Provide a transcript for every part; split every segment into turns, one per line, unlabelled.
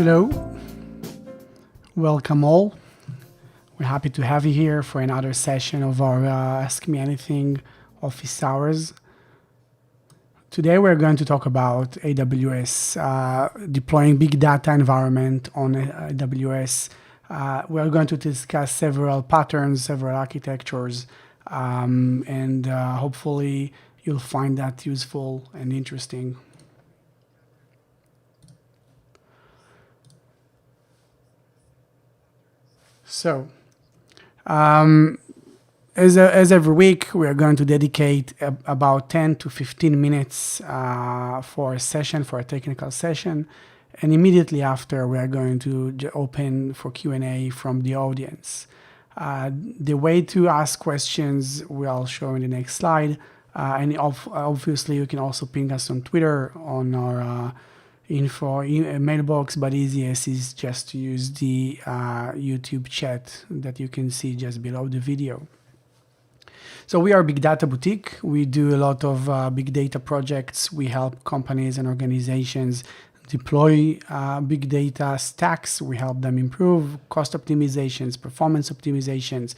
Hello, welcome all. We're happy to have you here for another session of our Ask Me Anything office hours. Today we're going to talk about AWS, deploying big data environment on AWS. We're going to discuss several patterns, several architectures, and hopefully you'll find that useful and interesting. So, as every week, we are going to dedicate about 10 to 15 minutes for a session, for a technical session. And immediately after, we are going to open for Q&A from the audience. The way to ask questions we'll show in the next slide. And obviously, you can also ping us on Twitter, on our info mailbox, but easiest is just to use the YouTube chat that you can see just below the video. So we are Big Data Boutique. We do a lot of big data projects. We help companies and organizations deploy big data stacks. We help them improve cost optimizations, performance optimizations.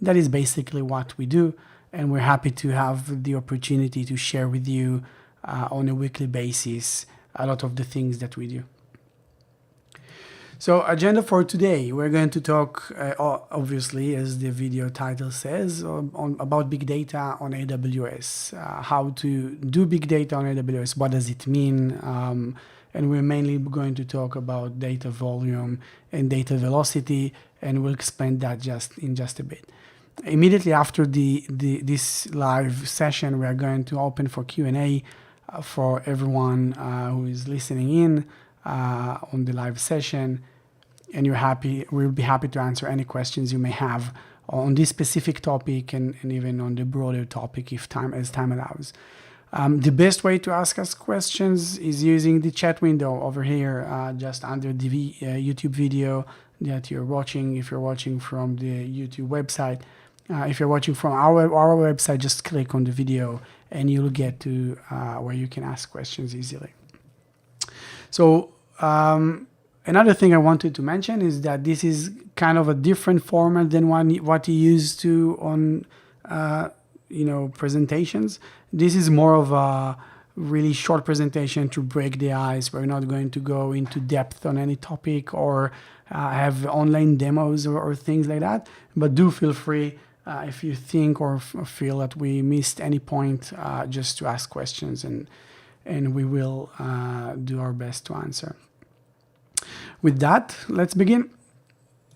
That is basically what we do. And we're happy to have the opportunity to share with you on a weekly basis a lot of the things that we do. So agenda for today, we're going to talk, obviously, as the video title says, about big data on AWS, how to do big data on AWS, what does it mean, and we're mainly going to talk about data volume and data velocity, and we'll explain that in just a bit. Immediately after this live session, we are going to open for Q&A for everyone who is listening in on the live session, and we'll be happy to answer any questions you may have on this specific topic and even on the broader topic as time allows. The best way to ask us questions is using the chat window over here, just under the YouTube video that you're watching. If you're watching from the YouTube website, if you're watching from our website, just click on the video and you'll get to where you can ask questions easily. So another thing I wanted to mention is that this is kind of a different format than what you used to on presentations. This is more of a really short presentation to break the ice. We're not going to go into depth on any topic or have online demos or things like that, but do feel free if you think or feel that we missed any point, just to ask questions, and we will do our best to answer. With that, let's begin.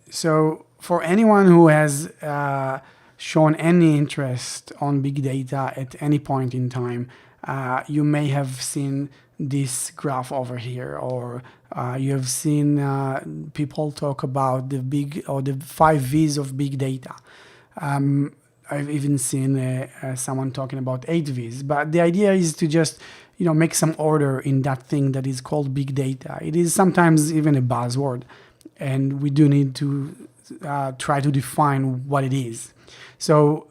So for anyone who has shown any interest on big data at any point in time, you may have seen this graph over here, or you have seen people talk about the 5 V's of big data. I've even seen someone talking about 8 V's, but the idea is to just make some order in that thing that is called big data. It is sometimes even a buzzword, and we do need to try to define what it is. So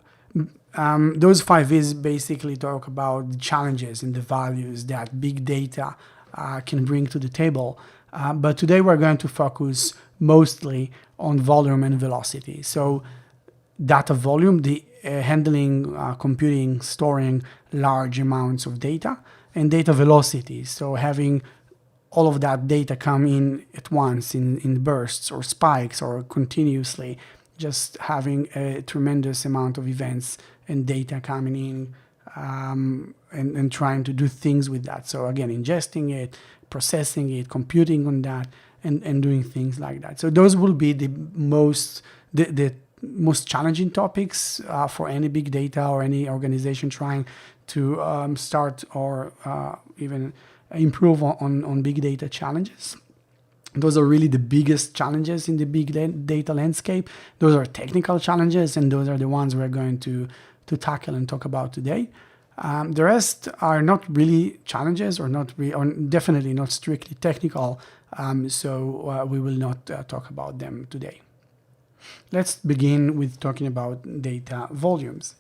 those 5 V's basically talk about the challenges and the values that big data can bring to the table. But today we're going to focus mostly on volume and velocity. So data volume, the handling, computing, storing large amounts of data, and data velocity, so having all of that data come in at once in bursts or spikes or continuously, just having a tremendous amount of events and data coming in, and trying to do things with that. So again, ingesting it, processing it, computing on that, and doing things like that. So those will be the most challenging topics for any big data or any organization trying to start or even improve on big data challenges. Those are really the biggest challenges in the big data landscape. Those are technical challenges, and those are the ones we're going to tackle and talk about today. The rest are not really challenges, or definitely not strictly technical, so we will not talk about them today. Let's begin with talking about data volumes.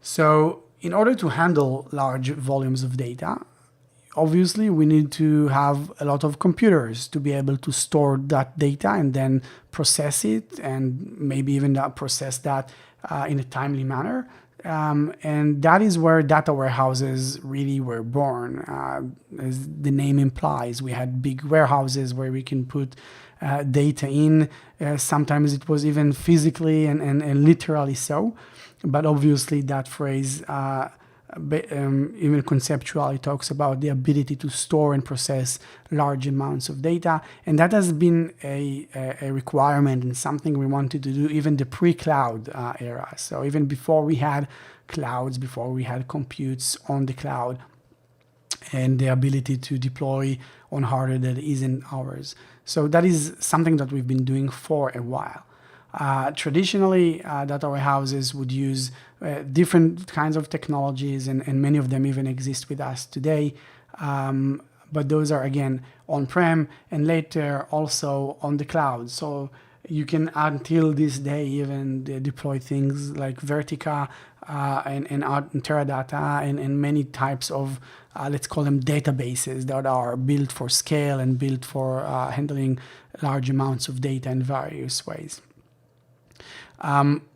So in order to handle large volumes of data, obviously we need to have a lot of computers to be able to store that data and then process it, and maybe even process that in a timely manner. And that is where data warehouses really were born. As the name implies, we had big warehouses where we can put data in. Sometimes it was even physically and literally so. But obviously that phrase, even conceptually, talks about the ability to store and process large amounts of data. And that has been a requirement and something we wanted to do even the pre-cloud era. So even before we had clouds, before we had computes on the cloud, and the ability to deploy on hardware that isn't ours. So that is something that we've been doing for a while. Traditionally, data warehouses would use different kinds of technologies, and many of them even exist with us today. But those are, again, on-prem and later also on the cloud. So you can, until this day, even deploy things like Vertica and Teradata and many types of, let's call them databases that are built for scale and built for handling large amounts of data in various ways.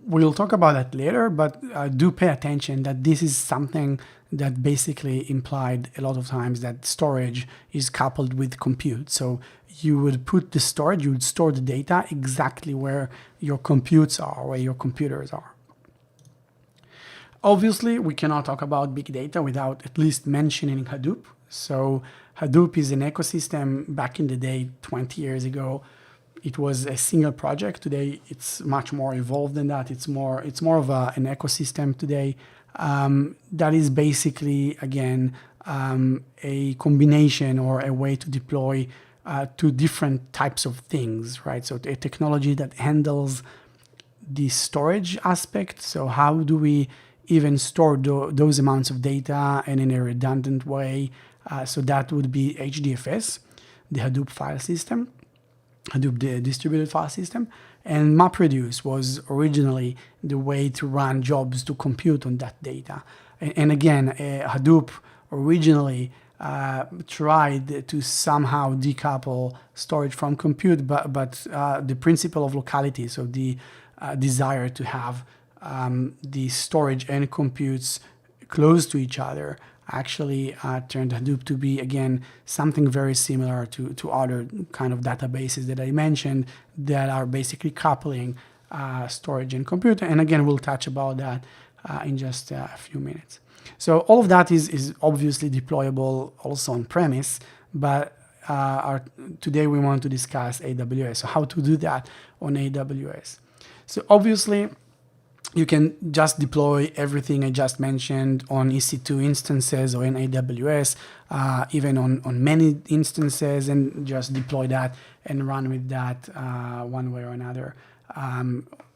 We'll talk about that later, but do pay attention that this is something that basically implied a lot of times that storage is coupled with compute. So you would put the storage, you would store the data exactly where your computes are, where your computers are. Obviously, we cannot talk about big data without at least mentioning Hadoop. So Hadoop is an ecosystem. Back in the day, 20 years ago, it was a single project. Today, it's much more evolved than that. It's more of an ecosystem today that is basically, again, a combination or a way to deploy two different types of things, right? So a technology that handles the storage aspect. So how do we even store those amounts of data and in a redundant way? So that would be HDFS, the Hadoop file system. Hadoop, the distributed file system, and MapReduce was originally the way to run jobs to compute on that data. And again, Hadoop originally tried to somehow decouple storage from compute, but the principle of locality, so the desire to have the storage and computes close to each other, actually turned Hadoop to be, again, something very similar to other kind of databases that I mentioned that are basically coupling storage and compute. And again, we'll touch about that in just a few minutes. So all of that is obviously deployable also on premise, but today we want to discuss AWS. So how to do that on AWS. So obviously, you can just deploy everything I just mentioned on EC2 instances or in AWS, even on many instances, and just deploy that and run with that one way or another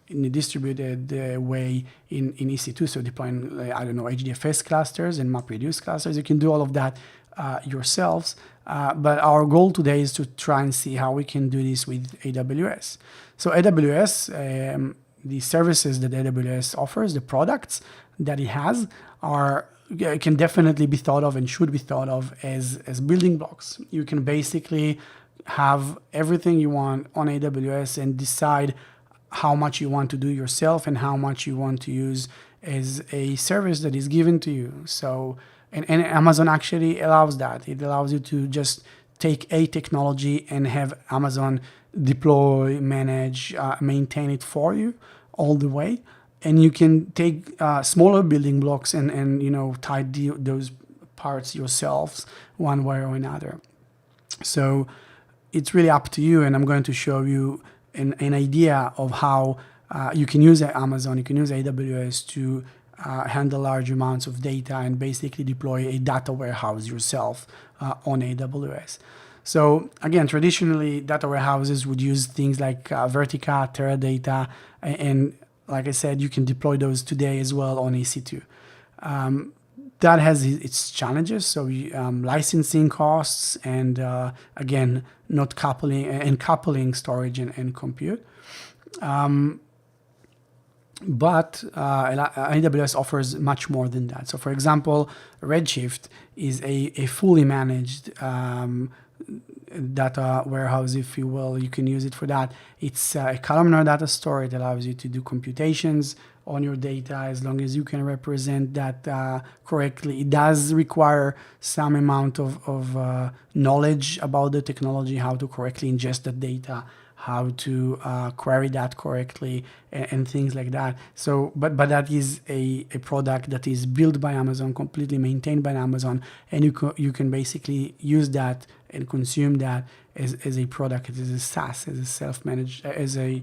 in a distributed way in EC2. So deploying, HDFS clusters and MapReduce clusters. You can do all of that yourselves. But our goal today is to try and see how we can do this with AWS. So AWS, the services that AWS offers, the products that it has, can definitely be thought of and should be thought of as building blocks. You can basically have everything you want on AWS and decide how much you want to do yourself and how much you want to use as a service that is given to you. So, and Amazon actually allows that. It allows you to just take a technology and have Amazon deploy, manage, maintain it for you all the way. And you can take smaller building blocks and tie those parts yourselves one way or another. So it's really up to you, and I'm going to show you an idea of how you can use Amazon, you can use AWS to handle large amounts of data and basically deploy a data warehouse yourself on AWS. So again, traditionally, data warehouses would use things like Vertica, Teradata, and like I said, you can deploy those today as well on EC2. That has its challenges, so licensing costs and again, not coupling storage and compute. But AWS offers much more than that. So for example, Redshift is a fully managed data warehouse, if you will. You can use it for that. It's a columnar data store. It allows you to do computations on your data as long as you can represent that correctly. It does require some amount of knowledge about the technology, how to correctly ingest the data, how to query that correctly, and things like that. So, but that is a product that is built by Amazon, completely maintained by Amazon, and you can basically use that and consume that as a product, as a SaaS, as a self-managed, as a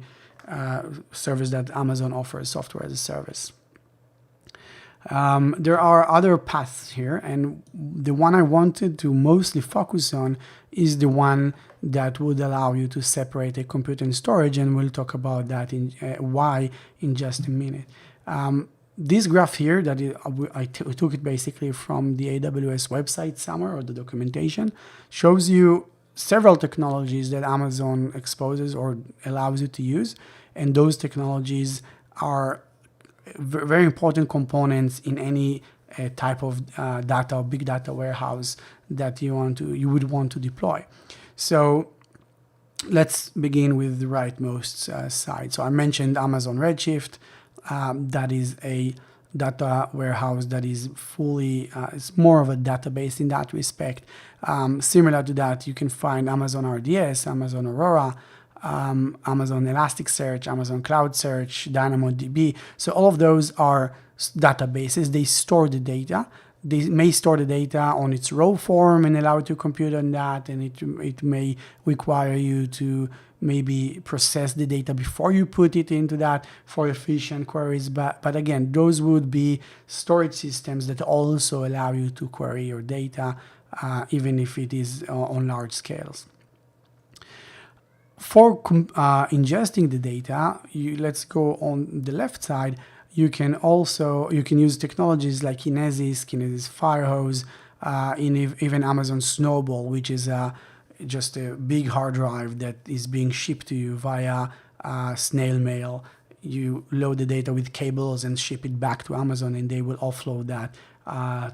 service that Amazon offers, software as a service. There are other paths here, and the one I wanted to mostly focus on is the one that would allow you to separate a compute and storage, and we'll talk about that in why in just a minute. This graph here, that I took it basically from the AWS website somewhere, or the documentation, shows you several technologies that Amazon exposes or allows you to use, and those technologies are very important components in any type of data or big data warehouse that you would want to deploy. So let's begin with the rightmost side. So I mentioned Amazon Redshift. That is a data warehouse that is fully, it's more of a database in that respect. Similar to that, you can find Amazon RDS, Amazon Aurora, Amazon Elasticsearch, Amazon Cloud Search, DynamoDB. So all of those are databases. They store the data. They may store the data on its raw form and allow you to compute on that, and it may require you to maybe process the data before you put it into that for efficient queries. But again, those would be storage systems that also allow you to query your data, even if it is on large scales. For ingesting the data, let's go on the left side. You can use technologies like Kinesis Firehose, even Amazon Snowball, which is just a big hard drive that is being shipped to you via snail mail. You load the data with cables and ship it back to Amazon, and they will offload that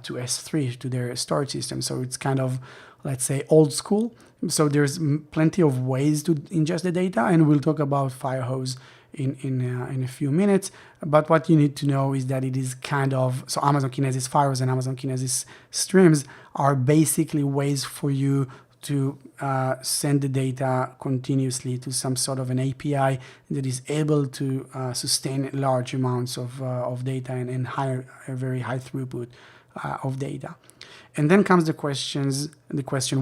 to S3, to their storage system. So it's kind of, let's say, old school. So there's plenty of ways to ingest the data, and we'll talk about Firehose in a few minutes. But what you need to know is that it is kind of, so Amazon Kinesis Firehose and Amazon Kinesis Streams are basically ways for you to send the data continuously to some sort of an API that is able to sustain large amounts of data and very high throughput of data. And then comes the question,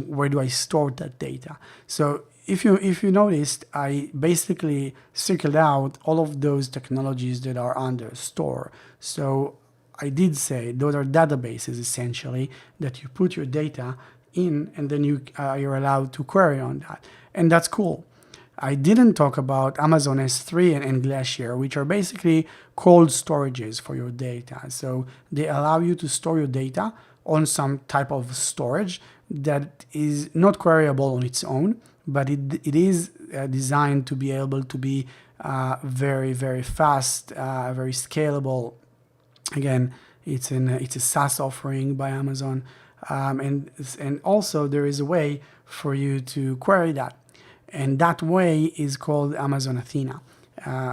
where do I store that data? So if you noticed, I basically circled out all of those technologies that are under store. So I did say those are databases essentially that you put your data in, and then you're allowed to query on that, and that's cool. I didn't talk about Amazon S3 and Glacier, which are basically cold storages for your data. So they allow you to store your data on some type of storage that is not queryable on its own, but it is designed to be able to be very, very fast, very scalable. Again, it's a SaaS offering by Amazon, and also there is a way for you to query that, and that way is called Amazon Athena,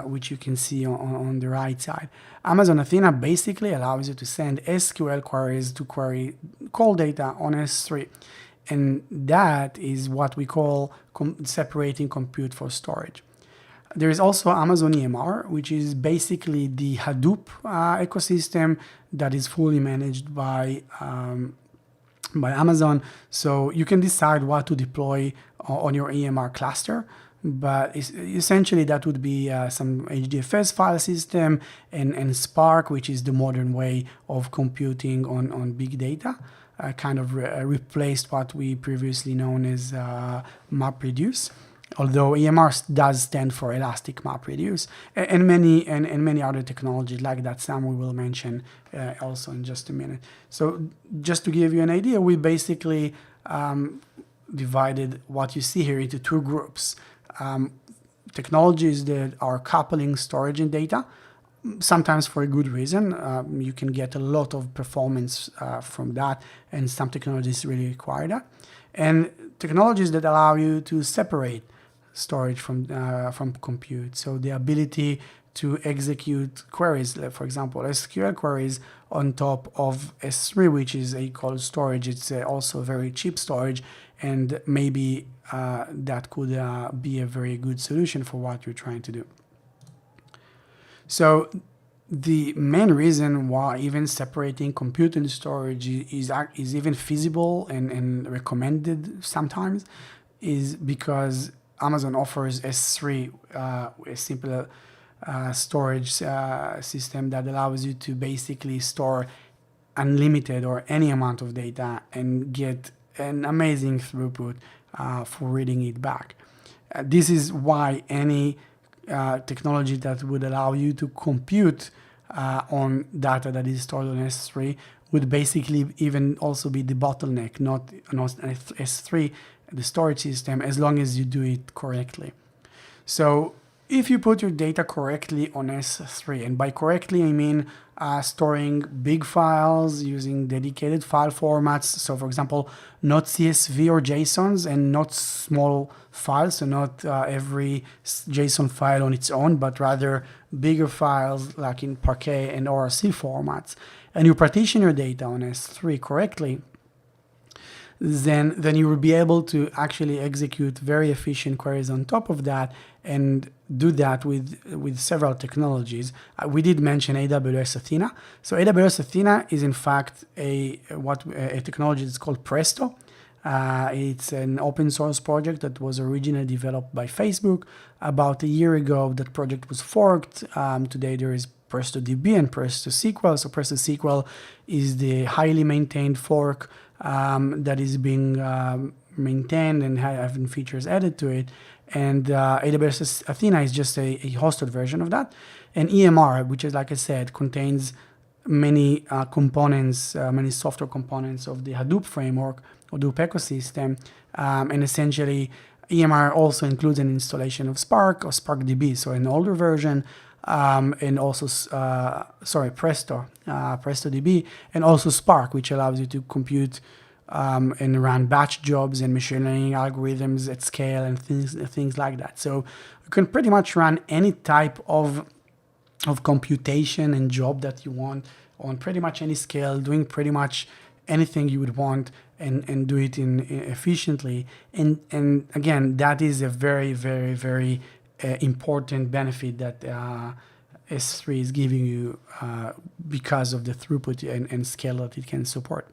which you can see on the right side. Amazon Athena basically allows you to send SQL queries to query cold data on S3. And that is what we call separating compute for storage. There is also Amazon EMR, which is basically the Hadoop ecosystem that is fully managed by Amazon. So you can decide what to deploy on your EMR cluster. But essentially that would be some HDFS file system and Spark, which is the modern way of computing on big data, kind of replaced what we previously known as MapReduce. Although EMR does stand for Elastic MapReduce, and many other technologies like that, some we will mention also in just a minute. So just to give you an idea, we basically divided what you see here into two groups. Technologies that are coupling storage and data sometimes for a good reason. You can get a lot of performance from that, and some technologies really require that. And technologies that allow you to separate storage from compute. So the ability to execute queries, like for example, SQL queries on top of S3, which is a cold storage. It's also very cheap storage, and maybe that could be a very good solution for what you're trying to do. So the main reason why even separating compute and storage is even feasible and recommended sometimes is because Amazon offers S3, a simple storage system that allows you to basically store unlimited or any amount of data and get an amazing throughput for reading it back. This is why any technology that would allow you to compute on data that is stored on S3 would basically even also be the bottleneck, not S3, the storage system, as long as you do it correctly. So if you put your data correctly on S3, and by correctly I mean storing big files using dedicated file formats. So for example, not CSV or JSONs, and not small files, so not every JSON file on its own, but rather bigger files like in Parquet and ORC formats. And you partition your data on S3 correctly, then you will be able to actually execute very efficient queries on top of that, and do that with several technologies. We did mention AWS Athena. So AWS Athena is in fact a technology that's called Presto. It's an open source project that was originally developed by Facebook. About a year ago, that project was forked. Today there is PrestoDB and PrestoSQL. So PrestoSQL is the highly maintained fork that is being maintained and having features added to it. And AWS Athena is just a hosted version of that. And EMR, which is, like I said, contains many components, many software components of the Hadoop framework, Hadoop ecosystem. And essentially, EMR also includes an installation of Spark or SparkDB, so an older version. And also, PrestoDB, and also Spark, which allows you to compute and run batch jobs and machine learning algorithms at scale and things like that. So you can pretty much run any type of computation and job that you want on pretty much any scale, doing pretty much anything you would want, and do it efficiently. And again, that is a very, very, very important benefit that S3 is giving you because of the throughput and scale that it can support.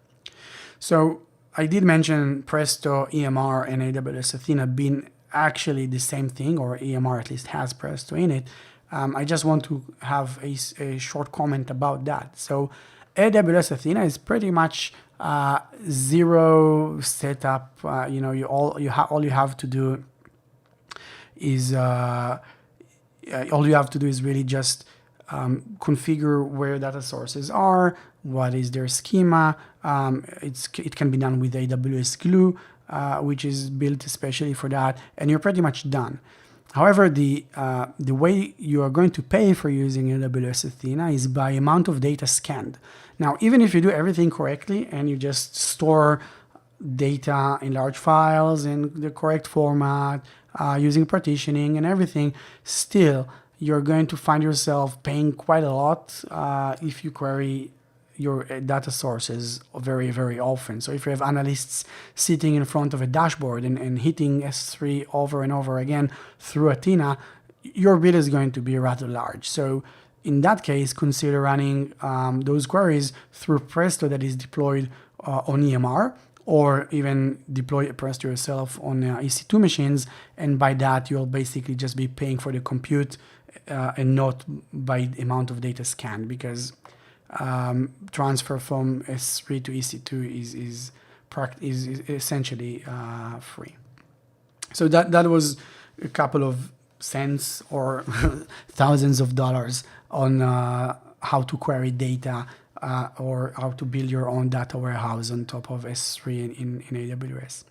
So I did mention Presto, EMR, and AWS Athena being actually the same thing, or EMR at least has Presto in it. I just want to have a short comment about that. So AWS Athena is pretty much zero setup. All you have to do is really just configure where data sources are, what is their schema. It can be done with AWS Glue, which is built especially for that, and you're pretty much done. However, the way you are going to pay for using AWS Athena is by amount of data scanned. Now, even if you do everything correctly and you just store data in large files in the correct format, using partitioning and everything, still you're going to find yourself paying quite a lot if you query your data sources very, very often. So if you have analysts sitting in front of a dashboard and hitting S3 over and over again through Athena, your bill is going to be rather large. So in that case, consider running those queries through Presto that is deployed on EMR, or even deploy Presto yourself on EC2 machines, and by that you'll basically just be paying for the compute and not by the amount of data scanned, because transfer from S3 to EC2 is essentially free. So that was a couple of cents or thousands of dollars on how to query data or how to build your own data warehouse on top of S3 in AWS.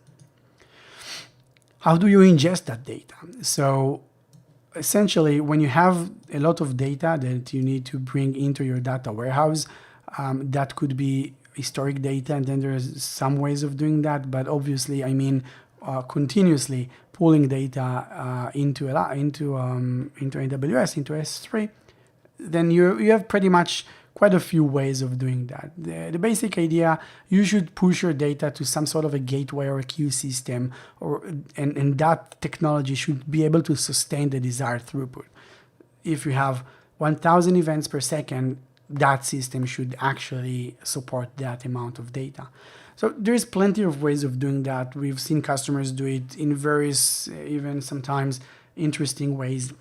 How do you ingest that data? So essentially, when you have a lot of data that you need to bring into your data warehouse, that could be historic data, and then there's some ways of doing that. But obviously, I mean, continuously pulling data into AWS, into S3, then you have pretty much quite a few ways of doing that. The basic idea, you should push your data to some sort of a gateway or a queue system, and that technology should be able to sustain the desired throughput. If you have 1,000 events per second, that system should actually support that amount of data. So there's plenty of ways of doing that. We've seen customers do it in various, even sometimes interesting ways.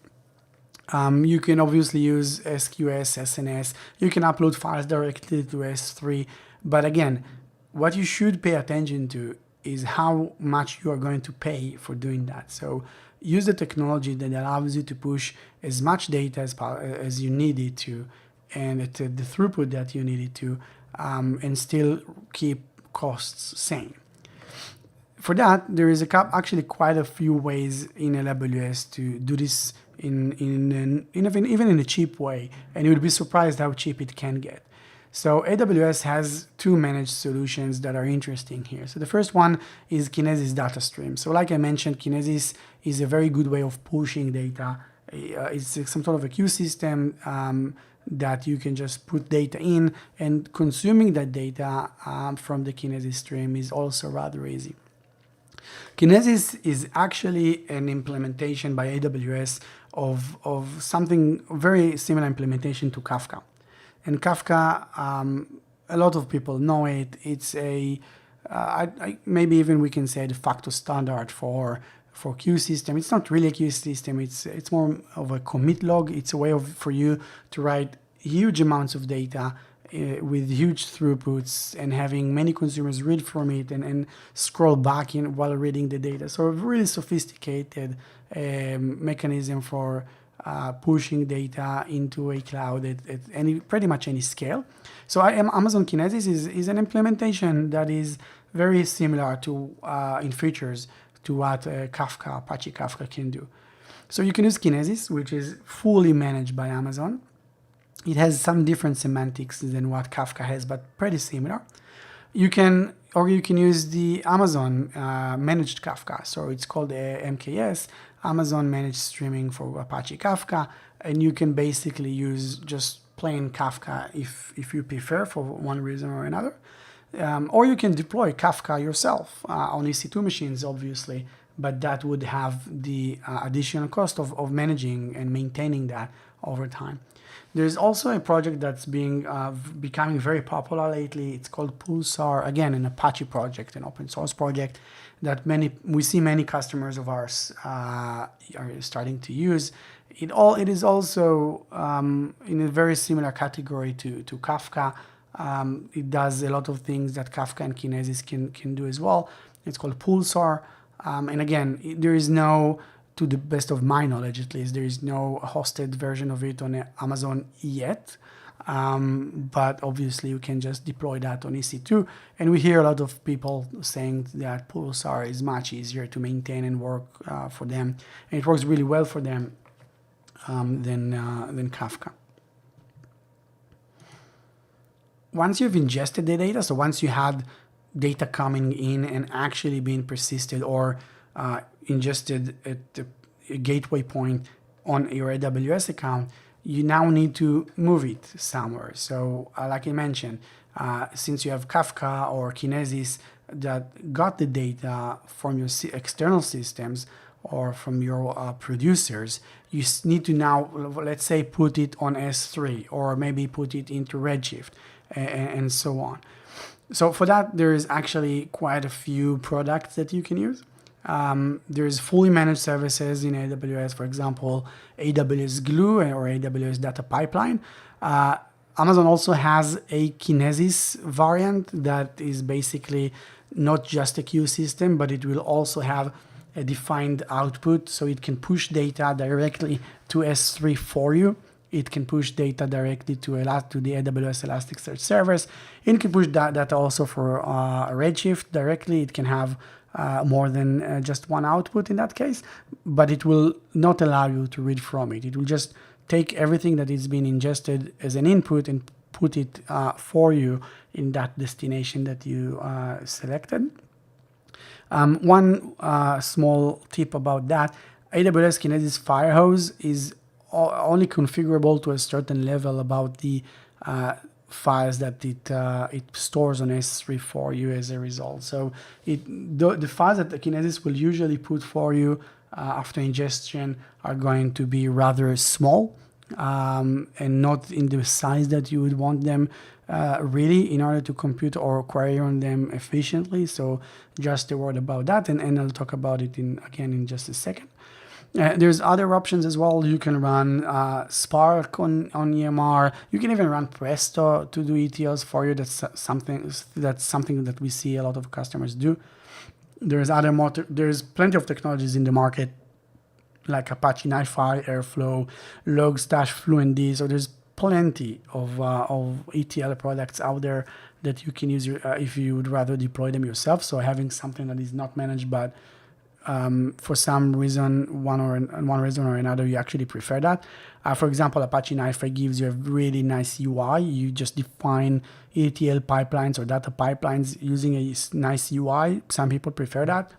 You can obviously use SQS, SNS. You can upload files directly to S3. But again, what you should pay attention to is how much you are going to pay for doing that. So use the technology that allows you to push as much data as you need it to, and at the throughput that you need it to, and still keep costs same. For that, there is actually quite a few ways in AWS to do this even in a cheap way, and you would be surprised how cheap it can get. So AWS has two managed solutions that are interesting here. So the first one is Kinesis Data Stream. So like I mentioned, Kinesis is a very good way of pushing data. It's some sort of a queue system that you can just put data in, and consuming that data from the Kinesis stream is also rather easy. Kinesis is actually an implementation by AWS of something very similar implementation to Kafka. And Kafka, a lot of people know it. It's maybe even we can say de facto standard for queue system. It's not really a queue system. It's more of a commit log. It's a way for you to write huge amounts of data with huge throughputs and having many consumers read from it and scroll back in while reading the data. So a really sophisticated mechanism for pushing data into a cloud at pretty much any scale. So Amazon Kinesis is an implementation that is very similar to in features to what Apache Kafka can do. So you can use Kinesis, which is fully managed by Amazon. It has some different semantics than what Kafka has, but pretty similar. You can use the Amazon managed Kafka. So it's called MKS, Amazon Managed Streaming for Apache Kafka, and you can basically use just plain Kafka if you prefer for one reason or another. Or you can deploy Kafka yourself on EC2 machines, obviously, but that would have the additional cost of managing and maintaining that over time. There's also a project that's becoming very popular lately. It's called Pulsar, again, an Apache project, an open source project that we see many customers of ours are starting to use. It is also in a very similar category to Kafka. It does a lot of things that Kafka and Kinesis can do as well. It's called Pulsar. And again, there is no, to the best of my knowledge at least, there is no hosted version of it on Amazon yet. But obviously you can just deploy that on EC2. And we hear a lot of people saying that Pulsar is much easier to maintain and work for them. And it works really well for them than Kafka. Once you've ingested the data, so once you had data coming in and actually being persisted or ingested at a gateway point on your AWS account, you now need to move it somewhere. So like I mentioned, since you have Kafka or Kinesis that got the data from your external systems or from your producers, you need to now, let's say, put it on S3 or maybe put it into Redshift and so on. So for that, there is actually quite a few products that you can use. There's fully managed services in AWS, for example, AWS Glue or AWS Data Pipeline. Amazon also has a Kinesis variant that is basically not just a queue system, but it will also have a defined output, so it can push data directly to S3 for you. It can push data directly to the AWS Elasticsearch servers. It can push data also for Redshift directly. It can have more than just one output in that case, but it will not allow you to read from it. It will just take everything that is being ingested as an input and put it for you in that destination that you selected. One small tip about that, AWS Kinesis Firehose is only configurable to a certain level about the files that it stores on S3 for you as a result. So the files that the Kinesis will usually put for you after ingestion are going to be rather small and not in the size that you would want them really in order to compute or query on them efficiently. So just a word about that, and I'll talk about it again in just a second. There's other options as well. You can run Spark on EMR. You can even run Presto to do ETLs for you. That's something that we see a lot of customers do. There's plenty of technologies in the market, like Apache NiFi, Airflow, Logstash, FluentD. So there's plenty of ETL products out there that you can use if you would rather deploy them yourself. So having something that is not managed, but for some reason, one reason or another, you actually prefer that. For example, Apache NiFi gives you a really nice UI. You just define ETL pipelines or data pipelines using a nice UI. Some people prefer that,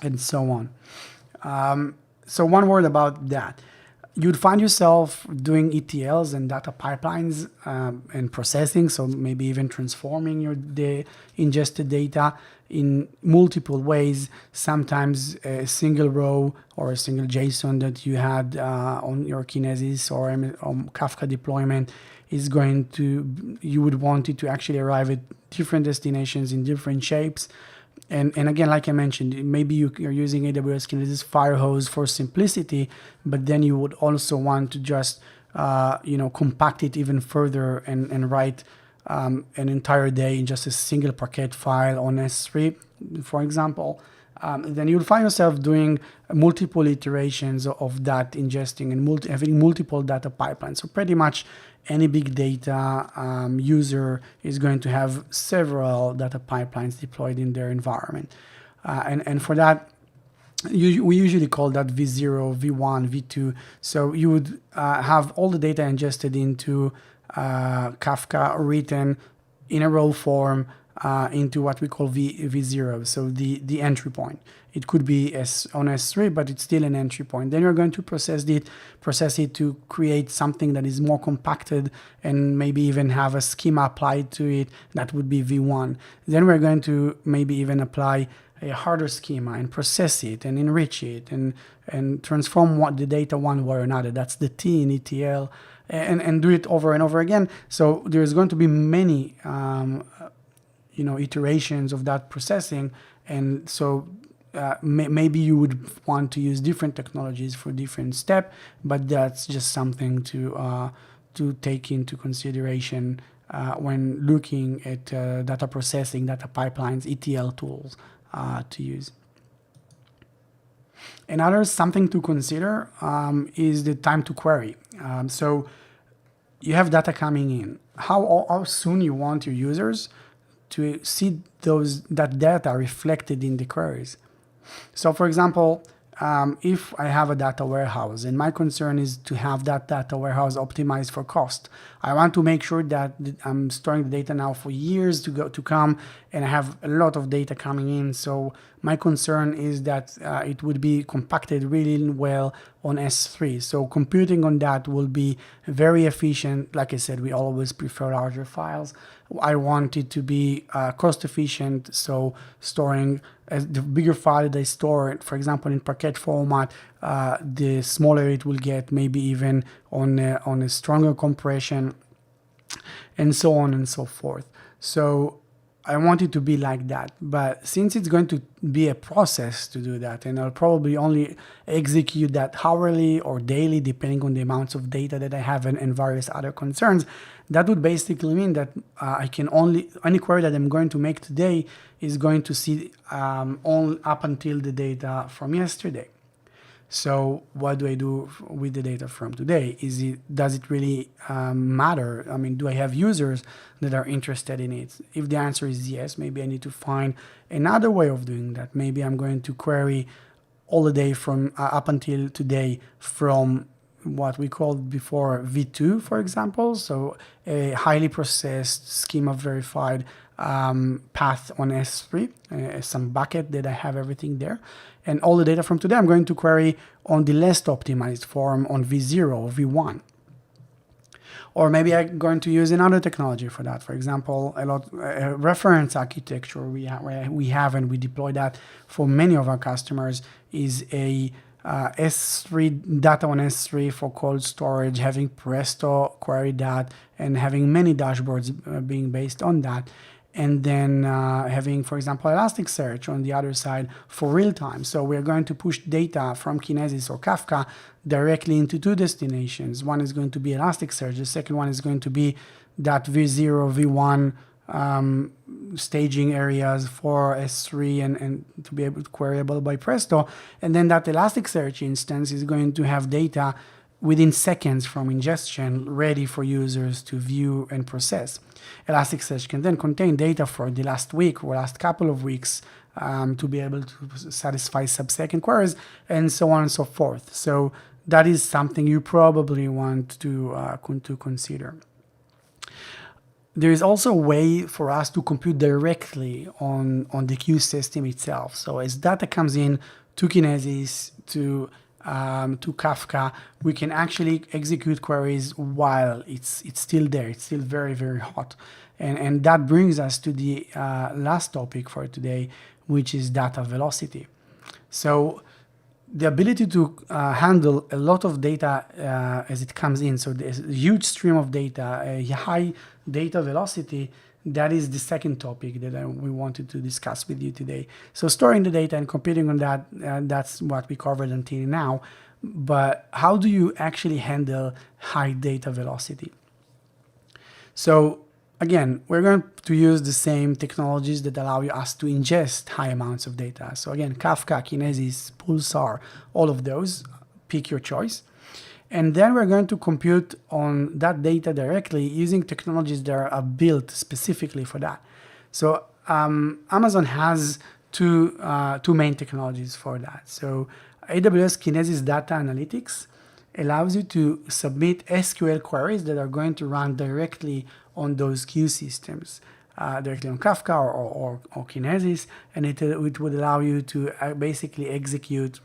and so on. So one word about that. You'd find yourself doing ETLs and data pipelines and processing, so maybe even transforming the ingested data in multiple ways. Sometimes a single row or a single JSON that you had on your Kinesis or Kafka deployment is you would want it to actually arrive at different destinations in different shapes. And again, like I mentioned, maybe you're using AWS Kinesis Firehose for simplicity, but then you would also want to just compact it even further and write an entire day in just a single Parquet file on S3, for example. Then you'll find yourself doing multiple iterations of that ingesting and having multiple data pipelines. So pretty much any big data user is going to have several data pipelines deployed in their environment. And for that, we usually call that V0, V1, V2. So you would have all the data ingested into Kafka written in a row form into what we call V0, so the entry point. It could be on S3, but it's still an entry point. Then you're going to process it to create something that is more compacted and maybe even have a schema applied to it. That would be V1. Then we're going to maybe even apply a harder schema and process it and enrich it and transform the data one way or another. That's the T in ETL, and do it over and over again. So there's going to be many iterations of that processing, and so maybe you would want to use different technologies for different step, but that's just something to take into consideration when looking at data processing, data pipelines, ETL tools to use. Another something to consider is the time to query. So you have data coming in. How soon you want your users to see that data reflected in the queries. So for example, if I have a data warehouse and my concern is to have that data warehouse optimized for cost, I want to make sure that I'm storing the data now for years to come, and I have a lot of data coming in. So my concern is that it would be compacted really well on S3. So computing on that will be very efficient. Like I said, we always prefer larger files. I want it to be cost efficient, so storing the bigger file that I store, for example, in Parquet format, the smaller it will get, maybe even on a stronger compression, and so on and so forth. So I want it to be like that, but since it's going to be a process to do that, and I'll probably only execute that hourly or daily, depending on the amounts of data that I have and various other concerns, that would basically mean that any query that I'm going to make today is going to see all up until the data from yesterday. So what do I do with the data from today? Does it really matter? I mean, do I have users that are interested in it? If the answer is yes, maybe I need to find another way of doing that. Maybe I'm going to query all the day from up until today from what we called before V2, for example. So a highly processed schema verified path on S3, some bucket that I have everything there. And all the data from today, I'm going to query on the less optimized form on V0 or V1. Or maybe I'm going to use another technology for that. For example, a reference architecture we have and we deploy that for many of our customers is a S3 data on S3 for cold storage, having Presto query that, and having many dashboards being based on that. And then having, for example, Elasticsearch on the other side for real time. So we're going to push data from Kinesis or Kafka directly into two destinations. One is going to be Elasticsearch. The second one is going to be that V0, V1 staging areas for S3 and to be able to queryable by Presto. And then that Elasticsearch instance is going to have data within seconds from ingestion ready for users to view and process. Elasticsearch can then contain data for the last week or last couple of weeks to be able to satisfy sub-second queries and so on and so forth. So that is something you probably want to consider. There is also a way for us to compute directly on the queue system itself. So as data comes in to Kinesis, to Kafka, we can actually execute queries while it's still there. It's still very, very hot. And that brings us to the last topic for today, which is data velocity. So the ability to handle a lot of data as it comes in. So there's a huge stream of data, a high data velocity. That is the second topic that we wanted to discuss with you today. So storing the data and computing on that, that's what we covered until now. But how do you actually handle high data velocity? So again, we're going to use the same technologies that allow us to ingest high amounts of data. So again, Kafka, Kinesis, Pulsar, all of those, pick your choice. And then we're going to compute on that data directly using technologies that are built specifically for that. So Amazon has two main technologies for that. So AWS Kinesis Data Analytics allows you to submit SQL queries that are going to run directly on those queue systems, directly on Kafka or Kinesis, and it would allow you to basically execute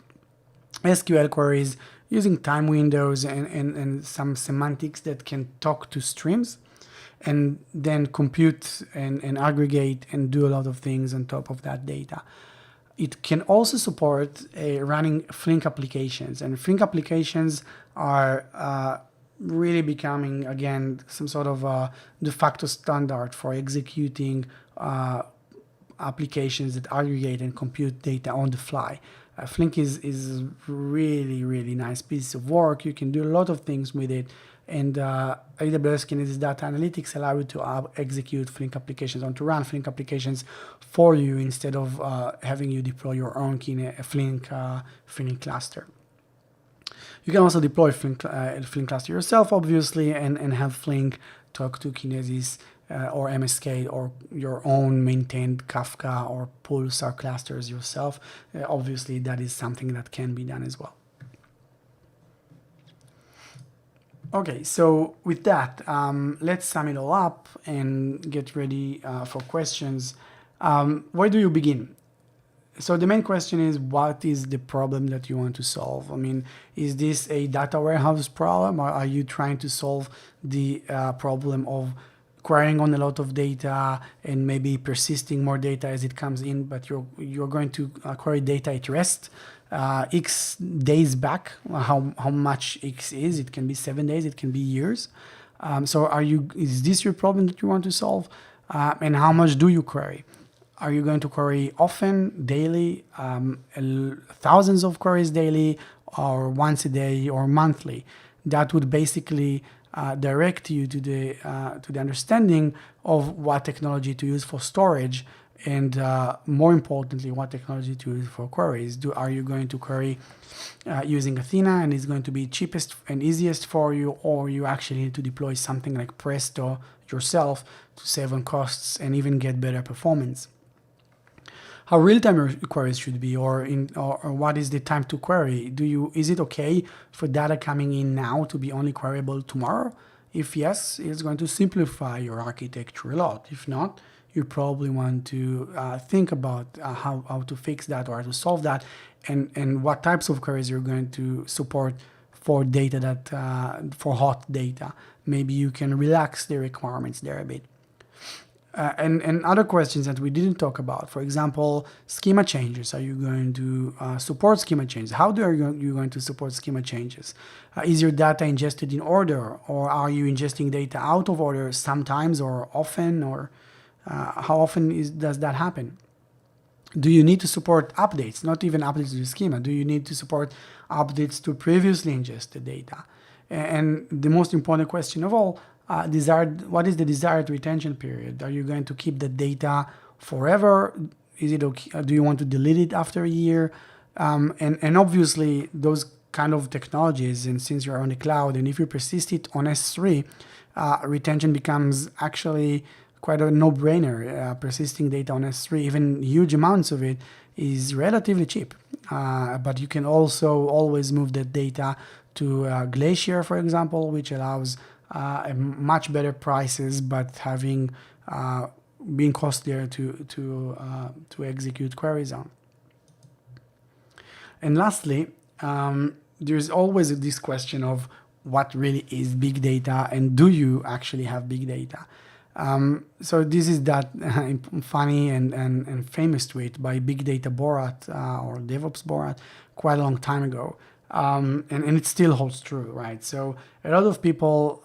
SQL queries using time windows and some semantics that can talk to streams, and then compute and aggregate and do a lot of things on top of that data. It can also support running Flink applications, and Flink applications are really becoming, again, some sort of a de facto standard for executing applications that aggregate and compute data on the fly. Flink is really, really nice piece of work. You can do a lot of things with it. And AWS Kinesis Data Analytics allow you to execute Flink applications, to run Flink applications for you instead of having you deploy your own Flink cluster. You can also deploy Flink cluster yourself, obviously, and have Flink talk to Kinesis or MSK or your own maintained Kafka or Pulsar clusters yourself. Obviously, that is something that can be done as well. Okay, so with that, let's sum it all up and get ready for questions. Where do you begin? So the main question is, what is the problem that you want to solve? I mean, is this a data warehouse problem, or are you trying to solve the problem of querying on a lot of data and maybe persisting more data as it comes in, but you're going to query data at rest X days back? How much X is? It can be 7 days, it can be years. So is this your problem that you want to solve? And how much do you query? Are you going to query often, daily, thousands of queries daily, or once a day, or monthly? That would basically direct you to the understanding of what technology to use for storage And more importantly, what technology to use for queries. Are you going to query using Athena and it's going to be cheapest and easiest for you, or you actually need to deploy something like Presto yourself to save on costs and even get better performance? How real-time your queries should be, or what is the time to query? Is it okay for data coming in now to be only queryable tomorrow? If yes, it's going to simplify your architecture a lot. If not, you probably want to think about how to fix that or how to solve that, and what types of queries you're going to support for data for hot data. Maybe you can relax the requirements there a bit. And other questions that we didn't talk about, for example, schema changes. Are you going to support schema changes? How are you going to support schema changes? Is your data ingested in order, or are you ingesting data out of order sometimes or often, or how often does that happen? Do you need to support updates, not even updates to the schema? Do you need to support updates to previously ingested data? And the most important question of all, what is the desired retention period? Are you going to keep the data forever? Is it okay? Do you want to delete it after a year? And obviously, those kind of technologies, and since you're on the cloud, and if you persist it on S3, retention becomes actually quite a no-brainer. Persisting data on S3, even huge amounts of it, is relatively cheap. But you can also always move that data to Glacier, for example, which allows much better prices, but being costlier to execute queries on. And lastly, there's always this question of what really is big data, and do you actually have big data? So this is that funny and famous tweet by BigData Borat or DevOps Borat quite a long time ago. And it still holds true, right? So a lot of people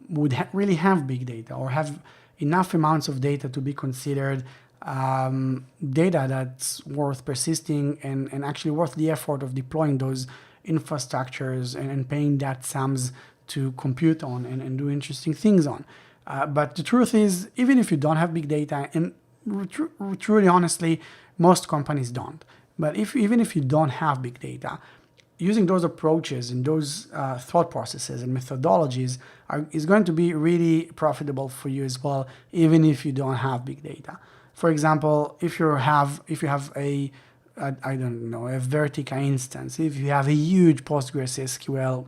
would really have big data, or have enough amounts of data to be considered data that's worth persisting and actually worth the effort of deploying those infrastructures and paying that sums to compute on and do interesting things on. But the truth is, even if you don't have big data, and truly honestly, most companies don't, but even if you don't have big data, using those approaches and those thought processes and methodologies is going to be really profitable for you as well, even if you don't have big data. For example, if you have a Vertica instance, if you have a huge PostgreSQL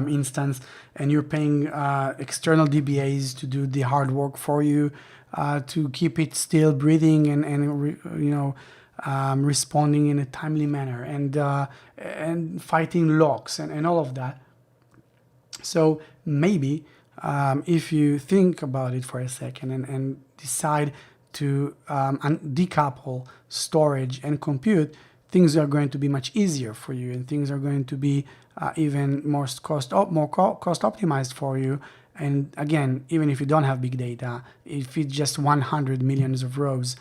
instance, and you're paying external DBAs to do the hard work for you, to keep it still breathing and responding in a timely manner, and fighting locks and all of that. So maybe if you think about it for a second and decide to decouple storage and compute, things are going to be much easier for you, and things are going to be even more cost optimized for you. And again, even if you don't have big data, if it's just 100 million of rows,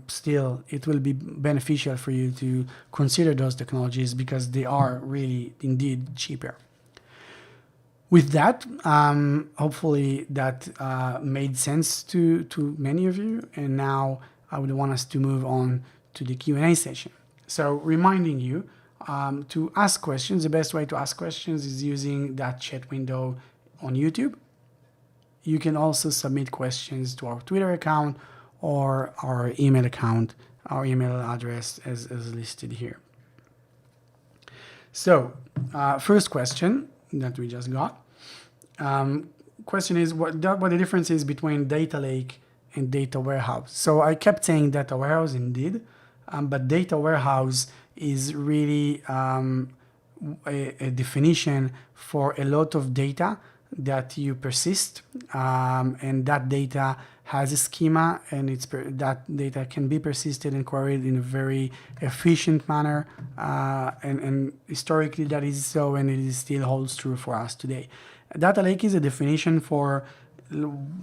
still it will be beneficial for you to consider those technologies, because they are really indeed cheaper. With that, hopefully that made sense to many of you, and now I would want us to move on to the Q&A session. So reminding you to ask questions. The best way to ask questions is using that chat window on YouTube. You can also submit questions to our Twitter account or our email account. Our email address is listed here. So first question that we just got. Question is what the difference is between data lake and data warehouse. So I kept saying data warehouse indeed, but data warehouse is really a definition for a lot of data that you persist, and that data has a schema, and that data can be persisted and queried in a very efficient manner, and historically that is so, and it still holds true for us today. Data lake is a definition for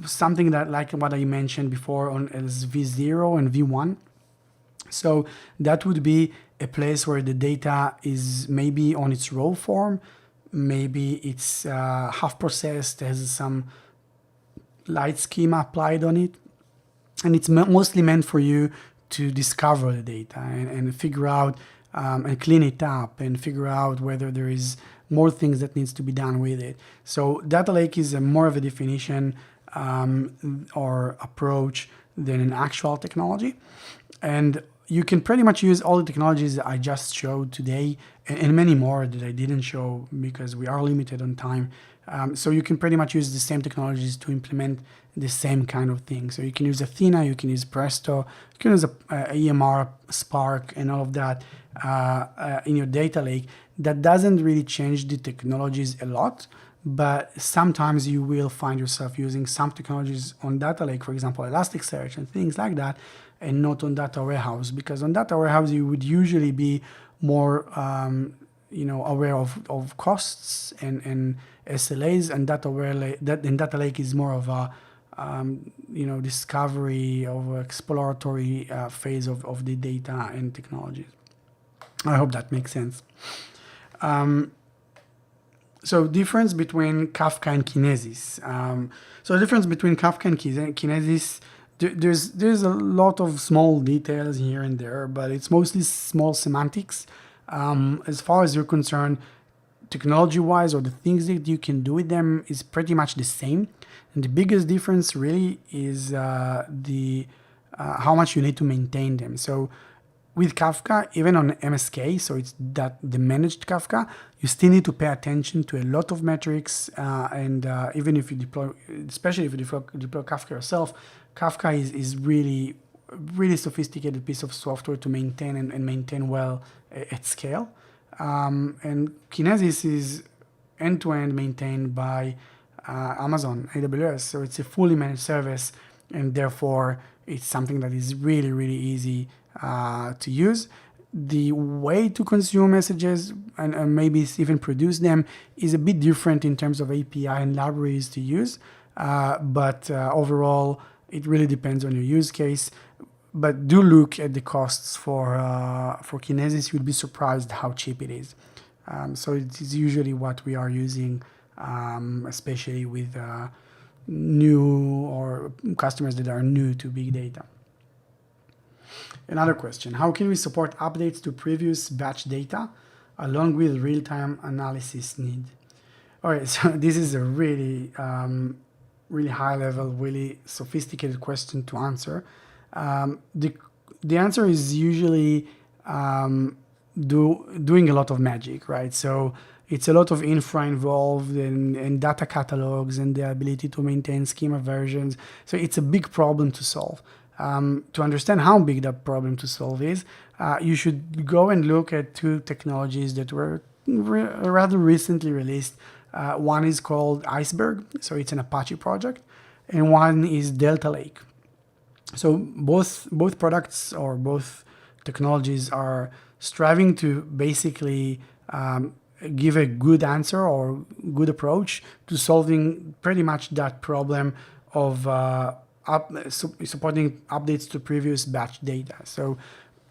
something that, like what I mentioned before, as V0 and V1. So that would be a place where the data is maybe on its raw form, maybe it's half processed, has some light schema applied on it, and it's mostly meant for you to discover the data and figure out and clean it up and figure out whether there is more things that needs to be done with it. So data lake is more of a definition or approach than an actual technology. And you can pretty much use all the technologies that I just showed today and many more that I didn't show because we are limited on time. So you can pretty much use the same technologies to implement the same kind of thing. So you can use Athena, you can use Presto, you can use a EMR, Spark, and all of that in your data lake. That doesn't really change the technologies a lot, but sometimes you will find yourself using some technologies on data lake, for example, Elasticsearch and things like that, and not on data warehouse, because on data warehouse you would usually be more aware of costs and SLAs, and data lake is more of a discovery of exploratory phase of the data and technologies. I hope that makes sense. So difference between Kafka and Kinesis. So the difference between Kafka and Kinesis, there's a lot of small details here and there, but it's mostly small semantics. As far as you're concerned, technology-wise, or the things that you can do with them is pretty much the same. And the biggest difference really is how much you need to maintain them. So with Kafka, even on MSK, so it's that the managed Kafka, you still need to pay attention to a lot of metrics, and even if you deploy, especially if you deploy Kafka yourself, Kafka is really sophisticated piece of software to maintain and maintain well at scale. And Kinesis is end-to-end maintained by Amazon AWS, so it's a fully managed service, and therefore it's something that is really easy to use. The way to consume messages and maybe even produce them is a bit different in terms of API and libraries to use, but overall it really depends on your use case. But do look at the costs for Kinesis. You'd be surprised how cheap it is. So it is usually what we are using, especially with new or customers that are new to big data. Another question: how can we support updates to previous batch data along with real-time analysis need? All right, so this is a really high-level, really sophisticated question to answer. The answer is usually doing a lot of magic, right? So it's a lot of infra involved and data catalogs and the ability to maintain schema versions. So it's a big problem to solve. To understand how big that problem to solve is, you should go and look at two technologies that were rather recently released. One is called Iceberg, so it's an Apache project, and one is Delta Lake. So both products or both technologies are striving to basically give a good answer or good approach to solving pretty much that problem of supporting updates to previous batch data. So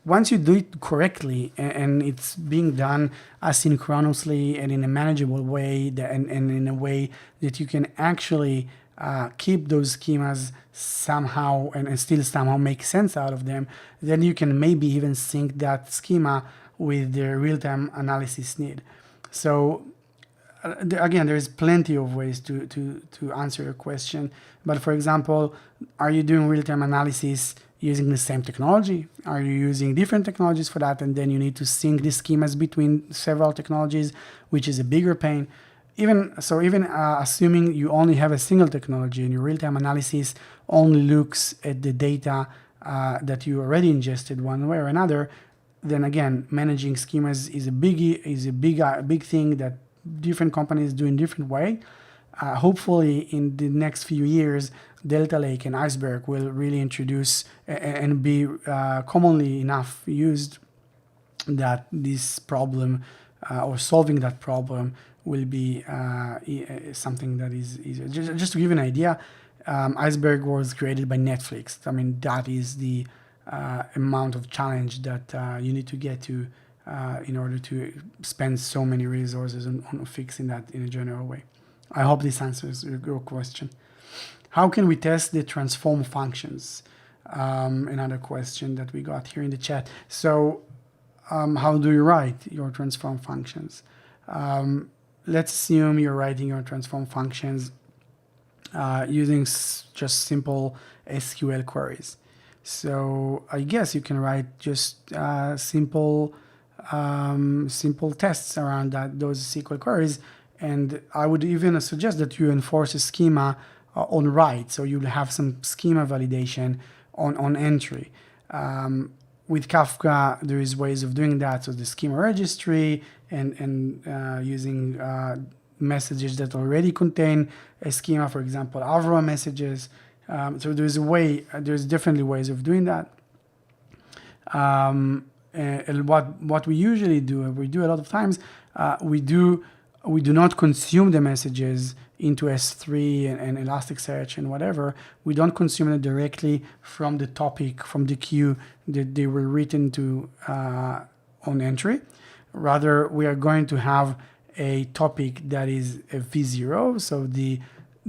once you do it correctly and it's being done asynchronously and in a manageable way and in a way that you can actually keep those schemas somehow and still somehow make sense out of them, then you can maybe even sync that schema with the real-time analysis need. So again, there's plenty of ways to answer your question. But for example, are you doing real-time analysis using the same technology? Are you using different technologies for that? And then you need to sync the schemas between several technologies, which is a bigger pain. Even assuming you only have a single technology and your real-time analysis only looks at the data that you already ingested one way or another, then again, managing schemas is a big thing that different companies do in different way. Hopefully, in the next few years, Delta Lake and Iceberg will really introduce and be commonly enough used that this problem or solving that problem will be something that is easier. Just to give you an idea, Iceberg was created by Netflix. I mean, that is the amount of challenge that you need to get to in order to spend so many resources on fixing that in a general way. I hope this answers your question. How can we test the transform functions? Another question that we got here in the chat. So how do you write your transform functions? Let's assume you're writing your transform functions using just simple SQL queries. So I guess you can write just simple tests around those SQL queries. And I would even suggest that you enforce a schema on write. So you'll have some schema validation on entry. With Kafka, there is ways of doing that. So the schema registry and using messages that already contain a schema, for example, Avro messages. So there's definitely ways of doing that. And what we usually do, we do a lot of times, we do not consume the messages into S3 and Elasticsearch and whatever. We don't consume it directly from the topic, from the queue that they were written to on entry. Rather, we are going to have a topic that is a V0, so the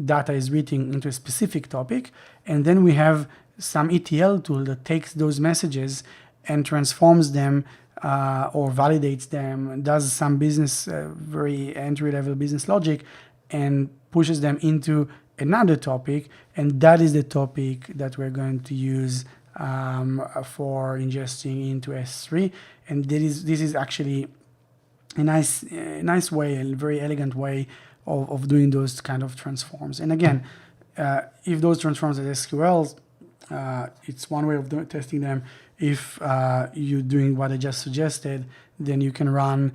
data is written into a specific topic, and then we have some ETL tool that takes those messages and transforms them or validates them, does some business, very entry-level business logic, and pushes them into another topic, and that is the topic that we're going to use for ingesting into S3. And this is actually a nice way, a very elegant way of doing those kind of transforms. And again, if those transforms are SQLs, it's one way of testing them. If you're doing what I just suggested, then you can run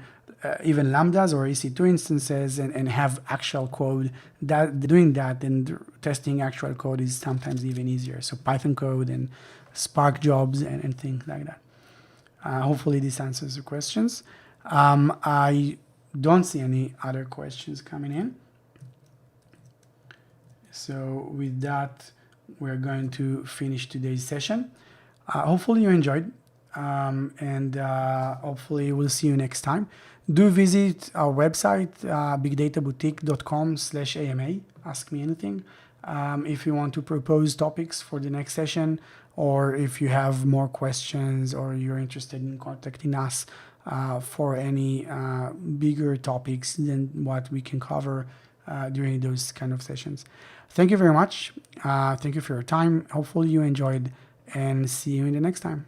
even Lambdas or EC2 instances and have actual code. Doing that and testing actual code is sometimes even easier. So Python code and Spark jobs and things like that. Hopefully this answers the questions. I don't see any other questions coming in. So with that, we're going to finish today's session. Hopefully you enjoyed, and hopefully we'll see you next time. Do visit our website, bigdataboutique.com/AMA. Ask me anything. If you want to propose topics for the next session, or if you have more questions, or you're interested in contacting us for any bigger topics than what we can cover during those kind of sessions. Thank you very much. Thank you for your time. Hopefully you enjoyed, and see you in the next time.